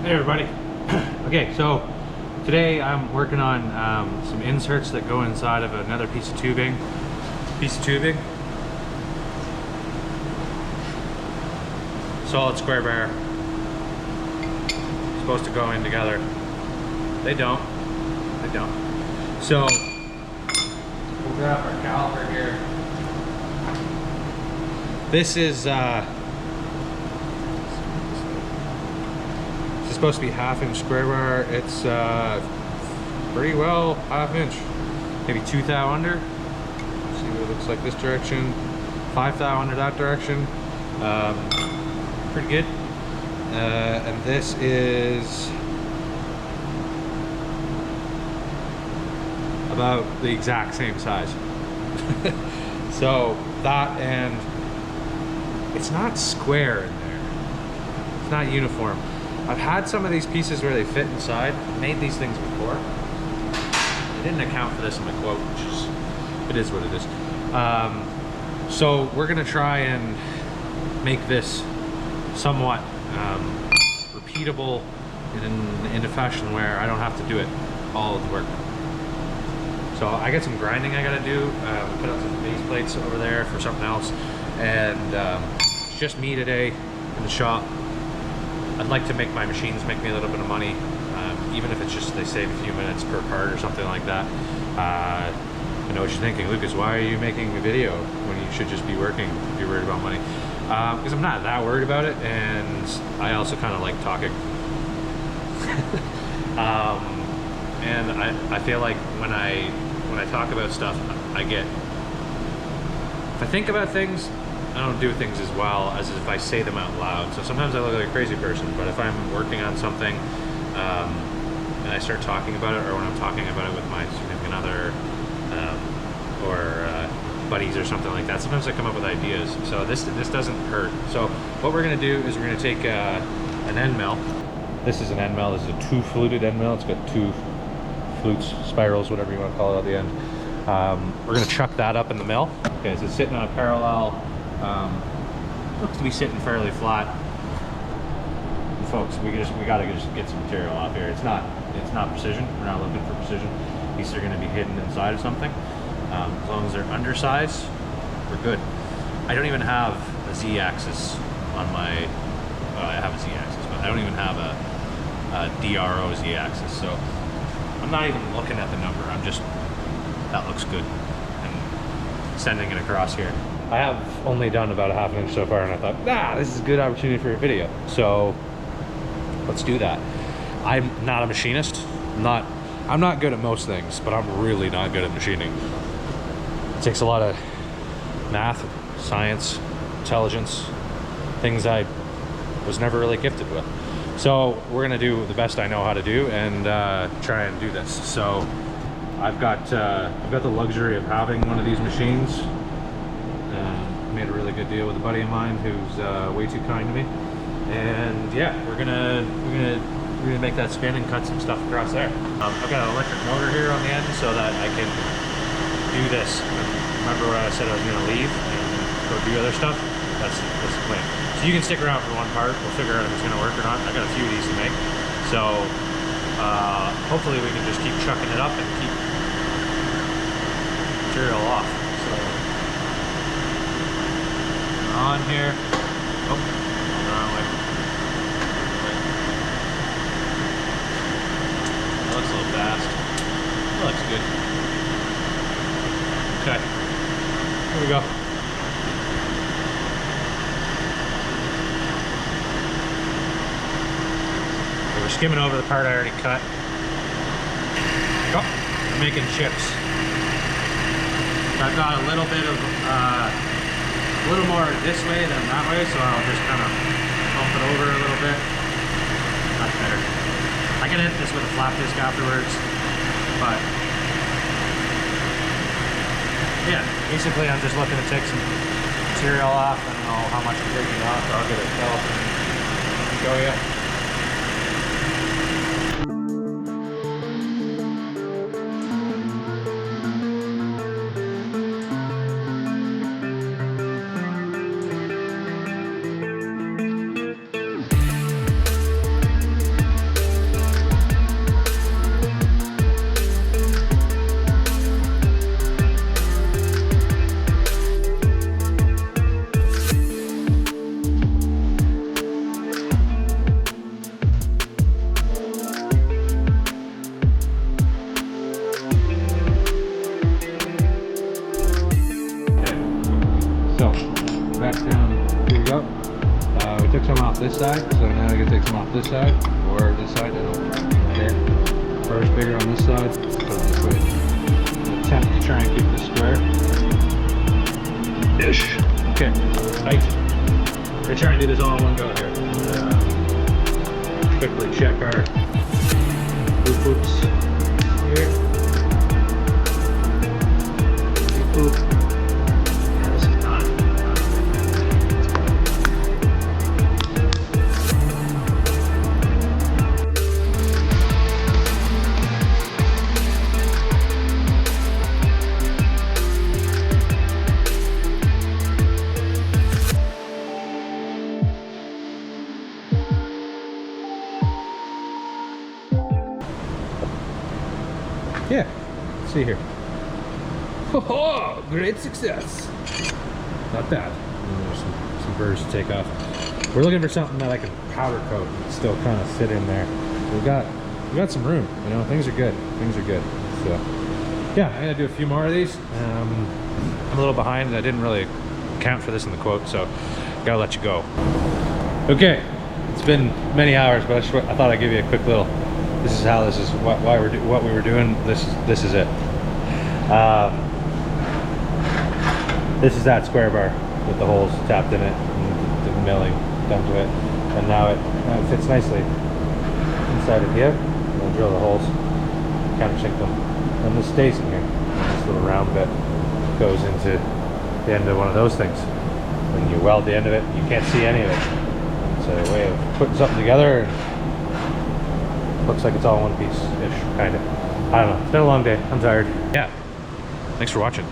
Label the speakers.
Speaker 1: Hey everybody. Okay, so today I'm working on some inserts that go inside of another piece of tubing. Solid square bar. Supposed to go in together. They don't. So we'll grab our caliper here. This is supposed to be 1/2 inch square bar. It's pretty well 1/2 inch, maybe 2 thou under. Let's see what it looks like this direction, 5 thou under that direction. Pretty good. And this is about the exact same size. So that, and it's not square in there. It's not uniform. I've had some of these pieces where they fit inside. I've made these things before. I didn't account for this in the quote, which is, it is what it is. So we're gonna try and make this somewhat repeatable in a fashion where I don't have to do it all of the work. So I got some grinding I gotta do. We put out some base plates over there for something else. And it's just me today in the shop. I'd like to make my machines make me a little bit of money, even if it's just they save a few minutes per part or something like that. I know what you're thinking, Lucas, why are you making a video when you should just be working if you're worried about money? Because I'm not that worried about it, and I also kind of like talking. And I feel like when I talk about stuff, if I think about things, I don't do things as well as if I say them out loud. So sometimes I look like a crazy person, but if I'm working on something and I start talking about it, or when I'm talking about it with my significant other or buddies or something like that, sometimes I come up with ideas. So this doesn't hurt. So what we're gonna do is we're gonna take an end mill. This is an end mill. This is a 2-fluted end mill. It's got 2 flutes, spirals, whatever you want to call it at the end. We're gonna chuck that up in the mill. Okay, so it's sitting on a parallel. Looks to be sitting fairly flat. And folks, we gotta just get some material off here. It's not precision. We're not looking for precision. These are gonna be hidden inside of something. As long as they're undersized, we're good. I don't even have a Z-axis on my. I have a Z-axis, but I don't even have a DRO Z-axis. So I'm not even looking at the number. I'm just, that looks good, and sending it across here. I have only done about a 1/2 inch so far, and I thought, this is a good opportunity for a video. So let's do that. I'm not a machinist. I'm not good at most things, but I'm really not good at machining. It takes a lot of math, science, intelligence, things I was never really gifted with. So we're gonna do the best I know how to do and try and do this. So I've got the luxury of having one of these machines. Made a really good deal with a buddy of mine who's way too kind to me, and yeah, we're gonna make that spin and cut some stuff across there. I've got an electric motor here on the end so that I can do this. Remember when I said I was gonna leave and go do other stuff? That's the plan. So you can stick around for one part. We'll figure out if it's gonna work or not. I got a few of these to make, so hopefully we can just keep chucking it up and keep material off. So on here. Oh, the wrong way. That looks a little fast. That looks good. Okay. Here we go. Okay, we're skimming over the part I already cut. Oh, we're making chips. I've got a little bit of a little more this way than that way, so I'll just kind of bump it over a little bit. That's better. I can hit this with a flap disc afterwards, but yeah, basically I'm just looking to take some material off. I don't know how much I'm taking off, so I'll get it felt and show you.
Speaker 2: side, so now I gotta take some off this side, or this side, I don't care. First bigger on this side, put it this way. Attempt to try and keep this square. Ish. Okay, tight. We're trying to do this all in one go here. Quickly check our boots here. Boop. Yeah, this is done. Yeah, let's see here. Oh, great success. Not bad. There's some burrs to take off. We're looking for something that I can powder coat and still kind of fit in there. We got some room. You know, things are good. Things are good. So yeah, I'm gonna do a few more of these. I'm a little behind, and I didn't really account for this in the quote, so gotta let you go. Okay, it's been many hours, but I thought I'd give you a quick little. This is how this is what we were doing. This is it. This is that square bar with the holes tapped in it and the milling done to it, and now it fits nicely inside of here. We'll drill the holes, countersink them, and this stays in here. And this little round bit goes into the end of one of those things. When you weld the end of it, you can't see any of it. It's a way of putting something together, and looks like it's all one piece-ish, kind of. I don't know. It's been a long day. I'm tired. Yeah. Thanks for watching.